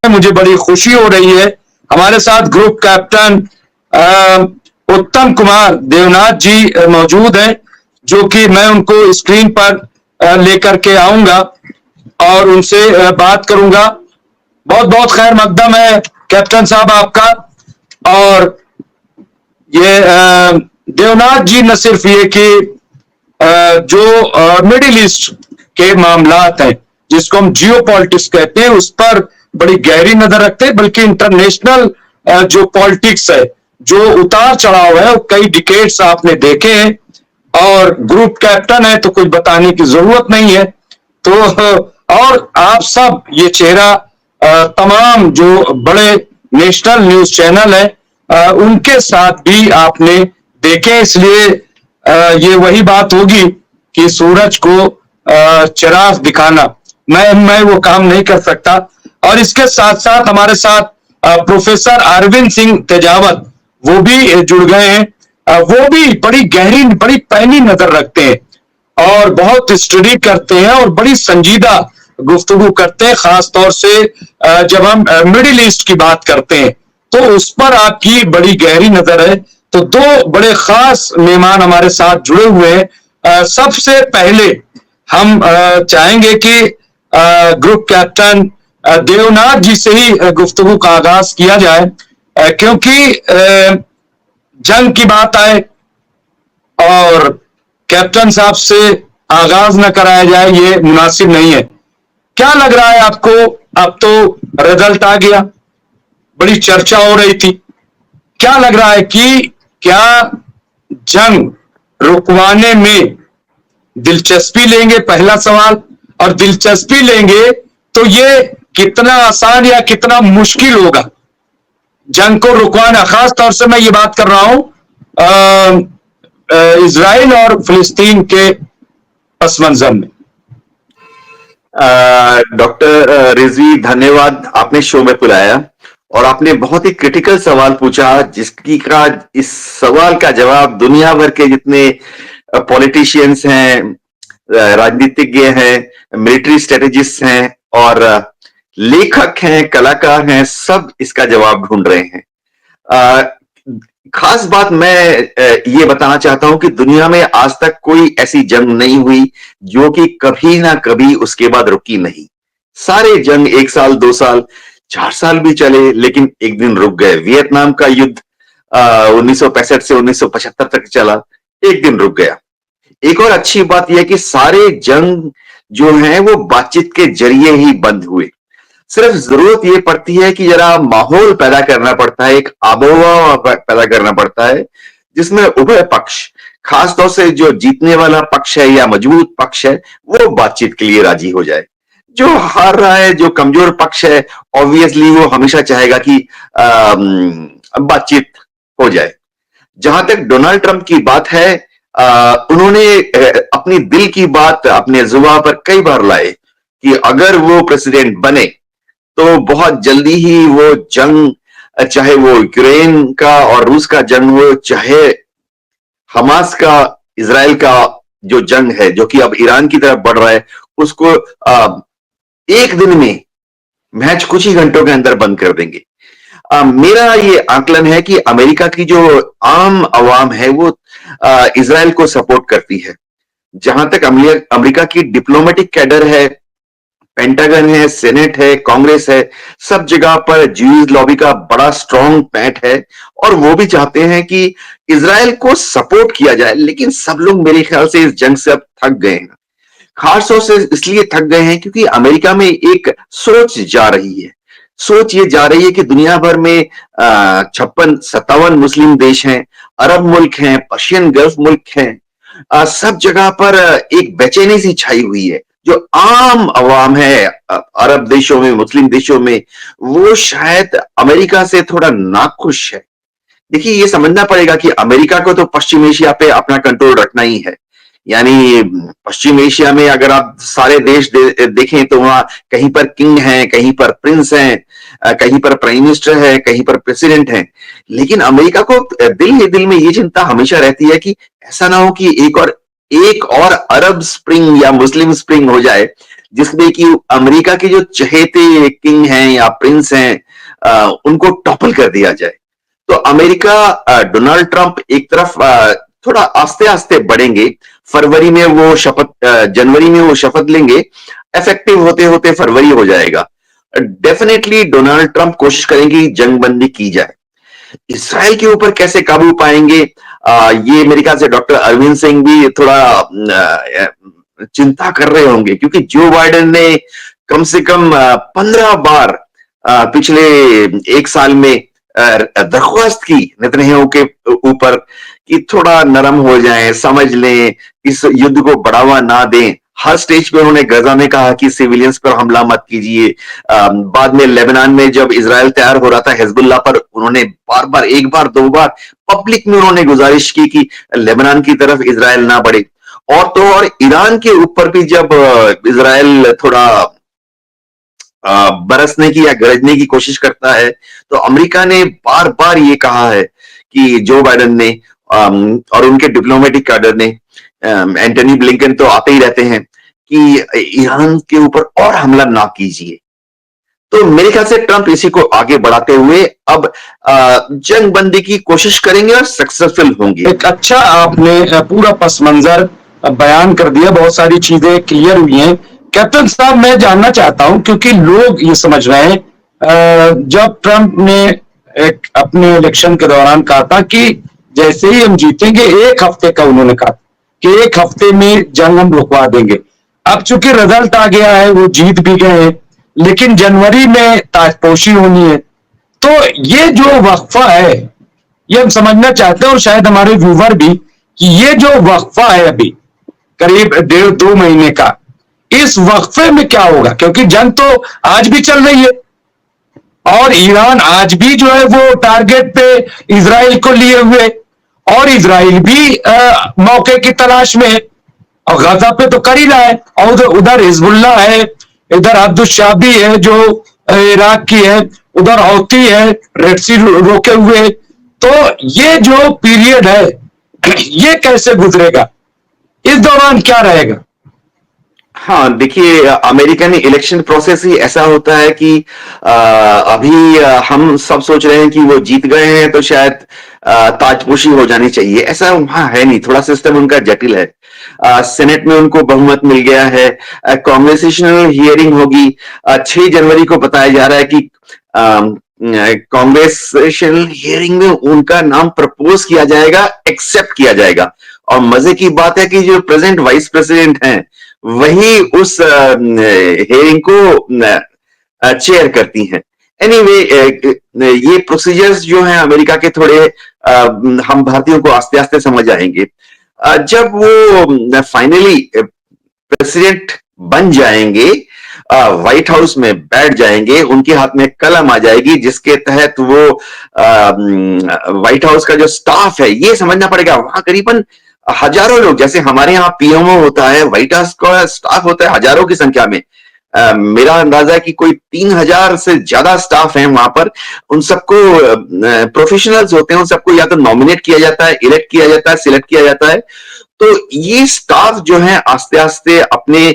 मुझे बड़ी खुशी हो रही है। हमारे साथ ग्रुप कैप्टन उत्तम कुमार देवनाथ जी मौजूद हैं, जो कि मैं उनको स्क्रीन पर लेकर के आऊंगा और उनसे बात करूंगा। बहुत बहुत खैर मकदम है कैप्टन साहब आपका। और ये देवनाथ जी न सिर्फ ये कि जो मिडिल ईस्ट के मामलात हैं, जिसको हम जियो पॉलिटिक्स कहते हैं, उस पर बड़ी गहरी नजर रखते हैं, बल्कि इंटरनेशनल जो पॉलिटिक्स है, जो उतार चढ़ाव है, कई डिकेड्स आपने देखे हैं। और ग्रुप कैप्टन है तो कुछ बताने की जरूरत नहीं है। तो और आप सब ये चेहरा तमाम जो बड़े नेशनल न्यूज चैनल है उनके साथ भी आपने देखे, इसलिए ये वही बात होगी कि सूरज को चिराग दिखाना। मैं वो काम नहीं कर सकता। और इसके साथ साथ हमारे साथ प्रोफेसर अरविंद सिंह तेजावत वो भी जुड़ गए हैं। वो भी बड़ी गहरी, बड़ी पैनी नजर रखते हैं और बहुत स्टडी करते हैं और बड़ी संजीदा गुफ्तगू करते हैं, खासतौर से जब हम मिडिल ईस्ट की बात करते हैं तो उस पर आपकी बड़ी गहरी नजर है। तो दो बड़े खास मेहमान हमारे साथ जुड़े हुए हैं। सबसे पहले हम चाहेंगे कि ग्रुप कैप्टन देवनाथ जी से ही गुफ्तगू का आगाज किया जाए, क्योंकि जंग की बात आए और कैप्टन साहब से आगाज न कराया जाए, ये मुनासिब नहीं है। क्या लग रहा है आपको? अब तो रिजल्ट आ गया, बड़ी चर्चा हो रही थी। क्या लग रहा है कि क्या जंग रुकवाने में दिलचस्पी लेंगे? पहला सवाल। और दिलचस्पी लेंगे तो ये कितना आसान या कितना मुश्किल होगा जंग को रुकवाना? खास तौर से मैं ये बात कर रहा हूं इजराइल और फिलिस्तीन के पस मंजर में। डॉक्टर रिजवी, धन्यवाद, आपने शो में बुलाया और आपने बहुत ही क्रिटिकल सवाल पूछा, जिसकी का इस सवाल का जवाब दुनिया भर के जितने पॉलिटिशियंस हैं, राजनीतिज्ञ हैं, मिलिट्री स्ट्रेटेजिस्ट हैं और लेखक हैं, कलाकार हैं, सब इसका जवाब ढूंढ रहे हैं। खास बात मैं ये बताना चाहता हूं कि दुनिया में आज तक कोई ऐसी जंग नहीं हुई जो कि कभी ना कभी उसके बाद रुकी नहीं। सारे जंग 1 साल, 2 साल, 4 साल भी चले, लेकिन एक दिन रुक गए। वियतनाम का युद्ध 1965 से 1975 तक चला, एक दिन रुक गया। एक और अच्छी बात यह कि सारे जंग जो हैं वो बातचीत के जरिए ही बंद हुए। सिर्फ जरूरत यह पड़ती है कि जरा माहौल पैदा करना पड़ता है, एक आबोहवा पैदा करना पड़ता है जिसमें उभय पक्ष, खासतौर से जो जीतने वाला पक्ष है या मजबूत पक्ष है, वो बातचीत के लिए राजी हो जाए। जो हार रहा है, जो कमजोर पक्ष है, ऑब्वियसली वो हमेशा चाहेगा कि बातचीत हो जाए। जहां तक डोनाल्ड ट्रंप की बात है, उन्होंने अपनी दिल की बात अपने जुबान पर कई बार लाए कि अगर वो प्रेसिडेंट बने तो बहुत जल्दी ही वो जंग, चाहे वो यूक्रेन का और रूस का जंग हो, चाहे हमास का इजराइल का जो जंग है, जो कि अब ईरान की तरफ बढ़ रहा है, उसको एक दिन में, मैच कुछ ही घंटों के अंदर बंद कर देंगे। मेरा ये आकलन है कि अमेरिका की जो आम आवाम है वो इजराइल को सपोर्ट करती है। जहां तक अमेरिका की डिप्लोमेटिक कैडर है, पेंटागन है, सेनेट है, कांग्रेस है, सब जगह पर ज्यूज लॉबी का बड़ा स्ट्रांग पैठ है और वो भी चाहते हैं कि इजराइल को सपोर्ट किया जाए। लेकिन सब लोग मेरे ख्याल से इस जंग से अब थक गए हैं। खासतौर से इसलिए थक गए हैं क्योंकि अमेरिका में एक सोच जा रही है। सोच ये जा रही है कि दुनिया भर में 56-57 मुस्लिम देश हैं, अरब मुल्क हैं, पर्शियन गल्फ मुल्क हैं, सब जगह पर एक बेचैनी सी छाई हुई है। जो आम अवाम है अरब देशों में, मुस्लिम देशों में, वो शायद अमेरिका से थोड़ा नाखुश है। देखिए, ये समझना पड़ेगा कि अमेरिका को तो पश्चिम एशिया पे अपना कंट्रोल रखना ही है। यानी पश्चिम एशिया में अगर आप सारे देश देखें तो वहां कहीं पर किंग हैं, कहीं पर प्रिंस हैं, कहीं पर प्राइम मिनिस्टर है, कहीं पर प्रेसिडेंट है। लेकिन अमेरिका को दिल ही दिल में ये चिंता हमेशा रहती है कि ऐसा ना हो कि एक और एक और अरब स्प्रिंग या मुस्लिम स्प्रिंग हो जाए, जिसमें कि अमेरिका के जो चहेते किंग हैं या प्रिंस हैं, उनको टॉपल कर दिया जाए, तो अमेरिका, डोनाल्ड ट्रंप एक तरफ थोड़ा आस्ते आस्ते बढ़ेंगे। फरवरी में वो शपथ, जनवरी में वो शपथ लेंगे, इफेक्टिव होते होते फरवरी हो जाएगा। डेफिनेटली डोनाल्ड ट्रंप कोशिश करेंगे जंगबंदी की जाए। इसराइल के ऊपर कैसे काबू पाएंगे, ये मेरे ख्याल से डॉक्टर अरविंद सिंह भी थोड़ा चिंता कर रहे होंगे, क्योंकि जो बाइडेन ने कम से कम 15 बार पिछले एक साल में दरख्वास्त की नेतन्याहू के ऊपर कि थोड़ा नरम हो जाएं, समझ लें, इस युद्ध को बढ़ावा ना दें। हर स्टेज पे उन्होंने गजा में कहा कि सिविलियंस पर हमला मत कीजिए। बाद में लेबनान में जब इजराइल तैयार हो रहा था हिजबुल्लाह पर, उन्होंने बार बार, एक बार दो बार पब्लिक में उन्होंने गुजारिश की कि लेबनान की तरफ इजराइल ना बढ़े। और तो और ईरान के ऊपर भी जब इजराइल थोड़ा बरसने की या गरजने की कोशिश करता है, तो अमेरिका ने बार बार ये कहा है कि जो बाइडेन ने और उनके डिप्लोमेटिक कैडर ने, एंटनी ब्लिंकन तो आते ही रहते हैं, कि ईरान के ऊपर और हमला ना कीजिए। तो मेरे ख्याल से ट्रंप इसी को आगे बढ़ाते हुए अब जंगबंदी की कोशिश करेंगे और सक्सेसफुल होंगे। एक अच्छा आपने पूरा पस मंजर बयान कर दिया, बहुत सारी चीजें क्लियर हुई हैं। कैप्टन साहब, मैं जानना चाहता हूं, क्योंकि लोग ये समझ रहे हैं, जब ट्रंप ने एक अपने इलेक्शन के दौरान कहा था कि जैसे ही हम जीतेंगे, एक हफ्ते का उन्होंने कहा कि एक हफ्ते में जंग हम रुकवा देंगे। अब चूंकि रिजल्ट आ गया है, वो जीत भी गए हैं, लेकिन जनवरी में ताजपोशी होनी है। तो ये जो वक्फा है, ये हम समझना चाहते हैं, और शायद हमारे व्यूवर भी, कि ये जो वक्फा है अभी करीब 1.5-2 महीने का, इस वक्फे में क्या होगा, क्योंकि जंग तो आज भी चल रही है और ईरान आज भी जो है वो टारगेट पे इजराइल को लिए हुए, और इजराइल भी मौके की तलाश में है, और गाजा पे तो कर ही रहा है, और उधर हिजबुल्लाह है, इधर अब्दुल है जो इराक की है, उधर हौती है रेड सी रोके हुए। तो ये जो पीरियड है, ये कैसे गुजरेगा, इस दौरान क्या रहेगा? हाँ, देखिए, अमेरिकन इलेक्शन प्रोसेस ही ऐसा होता है कि अभी हम सब सोच रहे हैं कि वो जीत गए हैं तो शायद ताजपोशी हो जानी चाहिए। ऐसा वहां है नहीं, थोड़ा सिस्टम उनका जटिल है। सेनेट में उनको बहुमत मिल गया है, कॉन्ग्रेसेशनल हियरिंग होगी। 6 जनवरी को बताया जा रहा है कि कॉन्ग्रेसेशनल हियरिंग में उनका नाम प्रपोज किया जाएगा, एक्सेप्ट किया जाएगा। और मजे की बात है कि जो प्रेजेंट वाइस प्रेसिडेंट हैं, वही उस हेयरिंग को चेयर करती हैं। एनीवे, ये प्रोसीजर्स जो हैं अमेरिका के, थोड़े हम भारतीयों को आस्ते आस्ते समझ आएंगे। जब वो फाइनली प्रेसिडेंट बन जाएंगे, व्हाइट हाउस में बैठ जाएंगे, उनके हाथ में कलम आ जाएगी जिसके तहत वो व्हाइट हाउस का जो स्टाफ है, ये समझना पड़ेगा, वहां करीबन हजारों लोग, जैसे हमारे यहाँ पीएमओ होता है, व्हाइट हाउस का स्टाफ होता है हजारों की संख्या में। मेरा अंदाजा है कि कोई 3000 से ज्यादा स्टाफ है वहां पर। उन सबको प्रोफेशनल्स होते हैं, उन सबको या तो नॉमिनेट किया जाता है, इलेक्ट किया जाता है, सिलेक्ट किया जाता है। तो ये स्टाफ जो है आस्ते आस्ते अपने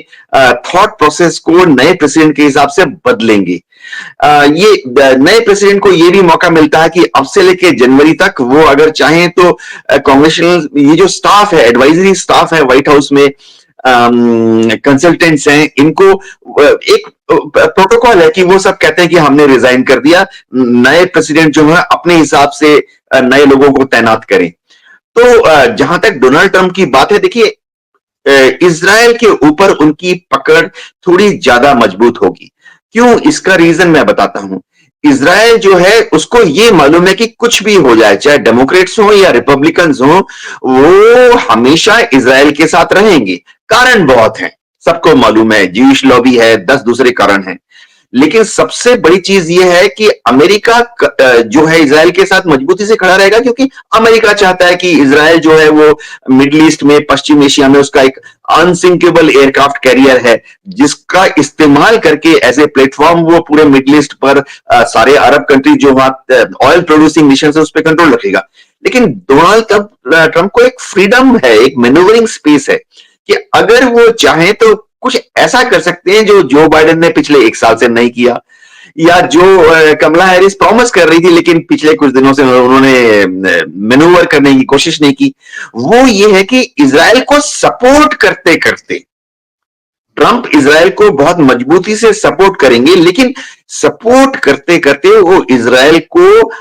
थॉट प्रोसेस को नए प्रेसिडेंट के हिसाब से बदलेंगे। ये नए प्रेसिडेंट को ये भी मौका मिलता है कि अब से लेके जनवरी तक वो अगर चाहें तो कांग्रेशनल, ये जो स्टाफ है, एडवाइजरी स्टाफ है व्हाइट हाउस में, कंसल्टेंट्स हैं, इनको एक प्रोटोकॉल है कि वो सब कहते हैं कि हमने रिजाइन कर दिया, नए प्रेसिडेंट जो है अपने हिसाब से नए लोगों को तैनात करें। तो जहां तक डोनाल्ड ट्रंप की बात है, देखिए, इजराइल के ऊपर उनकी पकड़ थोड़ी ज्यादा मजबूत होगी। क्यों, इसका रीजन मैं बताता हूं। इजराइल जो है उसको ये मालूम है कि कुछ भी हो जाए, चाहे डेमोक्रेट्स हो या रिपब्लिकन्स हो, वो हमेशा इजराइल के साथ रहेंगे। कारण बहुत है, सबको मालूम है, ज्यूइश लॉबी है, 10 दूसरे कारण हैं। लेकिन सबसे बड़ी चीज यह है कि अमेरिका जो है इजराइल के साथ मजबूती से खड़ा रहेगा, क्योंकि अमेरिका चाहता है कि इजराइल जो है वो मिडिल ईस्ट में, पश्चिम एशिया में उसका एक अनसिंकेबल एयरक्राफ्ट कैरियर है, जिसका इस्तेमाल करके एज ए प्लेटफॉर्म वो पूरे मिडिल ईस्ट पर सारे अरब कंट्री जो वहां ऑयल प्रोड्यूसिंग नेशन है उस पर कंट्रोल रखेगा। लेकिन डोनाल्ड ट्रंप को एक फ्रीडम है, एक मैन्यूवरिंग स्पेस है कि अगर वो चाहें तो कुछ ऐसा कर सकते हैं जो जो बाइडेन ने पिछले 1 साल से नहीं किया, या जो कमला हैरिस प्रॉमिस कर रही थी लेकिन पिछले कुछ दिनों से उन्होंने मैन्यूवर करने की कोशिश नहीं की। वो ये है कि इजराइल को सपोर्ट करते करते ट्रंप इजराइल को बहुत मजबूती से सपोर्ट करेंगे, लेकिन सपोर्ट करते करते वो इजराइल को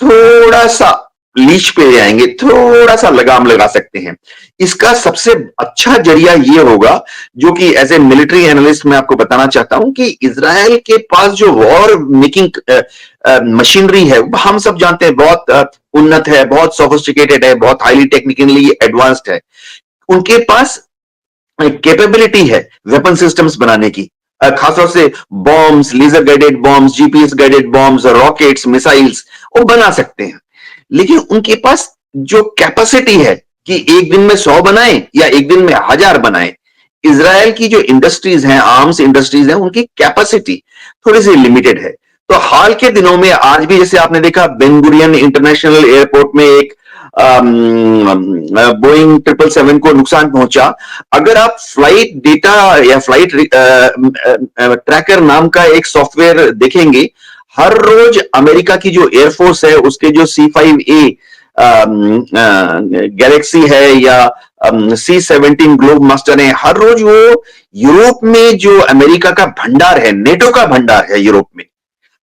थोड़ा सा लीश पे ले आएंगे, थोड़ा सा लगाम लगा सकते हैं। इसका सबसे अच्छा जरिया ये होगा, जो कि एज ए मिलिट्री एनालिस्ट मैं आपको बताना चाहता हूं, कि इजराइल के पास जो वॉर मेकिंग मशीनरी है, हम सब जानते हैं बहुत उन्नत है, बहुत सोफिस्टिकेटेड है, बहुत हाईली टेक्निकली एडवांस्ड है। उनके पास कैपेबिलिटी है वेपन सिस्टम्स बनाने की, खासतौर से bombs, laser guided bombs, GPS guided bombs, rockets, missiles वो बना सकते हैं। लेकिन उनके पास जो कैपेसिटी है कि एक दिन में 100 बनाए या एक दिन में 1000 बनाए, इजराइल की जो इंडस्ट्रीज हैं, आर्म्स इंडस्ट्रीज हैं, उनकी कैपेसिटी थोड़ी सी लिमिटेड है। तो हाल के दिनों में आज भी जैसे आपने देखा बेन गुरियन इंटरनेशनल एयरपोर्ट में एक बोइंग 777 को नुकसान पहुंचा। अगर आप फ्लाइट डेटा या फ्लाइट ट्रैकर नाम का एक सॉफ्टवेयर देखेंगे, हर रोज अमेरिका की जो एयरफोर्स है उसके जो C5A गैलेक्सी है या C-17 ग्लोब मास्टर है, हर रोज वो यूरोप में जो अमेरिका का भंडार है, नेटो का भंडार है यूरोप में,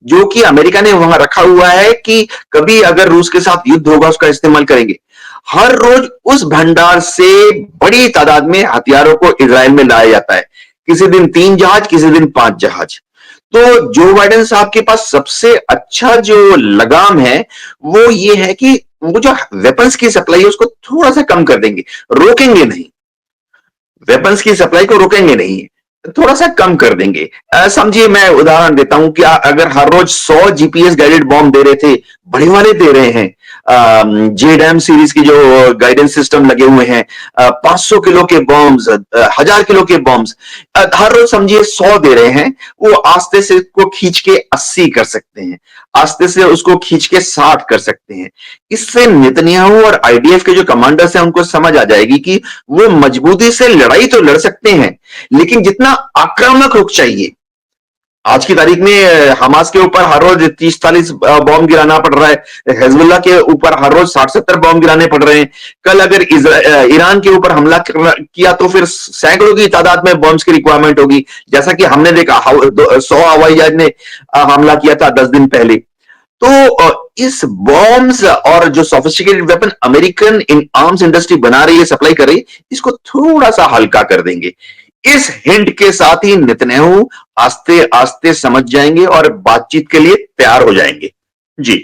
जो कि अमेरिका ने वहां रखा हुआ है कि कभी अगर रूस के साथ युद्ध होगा उसका इस्तेमाल करेंगे। हर रोज उस भंडार से बड़ी तादाद में हथियारों को इजराइल में लाया जाता है, किसी दिन 3 जहाज, किसी दिन 5 जहाज। तो जो बाइडेन साहब के पास सबसे अच्छा जो लगाम है वो ये है कि वो जो वेपन्स की सप्लाई है उसको थोड़ा सा कम कर देंगे, रोकेंगे नहीं, वेपन्स की सप्लाई को रोकेंगे नहीं, थोड़ा सा कम कर देंगे। समझिए, मैं उदाहरण देता हूं कि अगर हर रोज 100 जीपीएस गाइडेड बॉम्ब दे रहे थे, बड़े वाले दे रहे हैं, जेडैम सीरीज की जो गाइडेंस सिस्टम लगे हुए हैं, 500 किलो के बॉम्ब्स, 1000 किलो के बॉम्ब्स, हर रोज समझिए 100 दे रहे हैं, वो आस्ते से को खींच के 80 कर सकते हैं, आस्ते से उसको खींच के 60 कर सकते हैं। इससे नेतन्याहू और आईडीएफ के जो कमांडर्स हैं उनको समझ आ जाएगी कि वो मजबूती से लड़ाई तो लड़ सकते हैं, लेकिन जितना आक्रामक रुख चाहिए, आज की तारीख में हमास के ऊपर हर रोज 30-40 बॉम्ब गिराना पड़ रहा है, हिजबुल्लाह के ऊपर हर रोज 60-70 बॉम्ब गिराने पड़ रहे हैं। कल अगर ईरान के ऊपर हमला किया तो फिर सैकड़ों की तादाद में बॉम्ब्स की रिक्वायरमेंट होगी, जैसा कि हमने देखा 100 हवाई जहाज ने हमला किया था 10 दिन पहले। तो इस बॉम्ब्स और जो sophisticated weapon American in arms industry बना रही है, सप्लाई कर रही है, इसको थोड़ा सा हल्का कर देंगे। इस हिंट के साथ ही नेतन्याहू आस्ते आस्ते समझ जाएंगे और बातचीत के लिए तैयार हो जाएंगे। जी।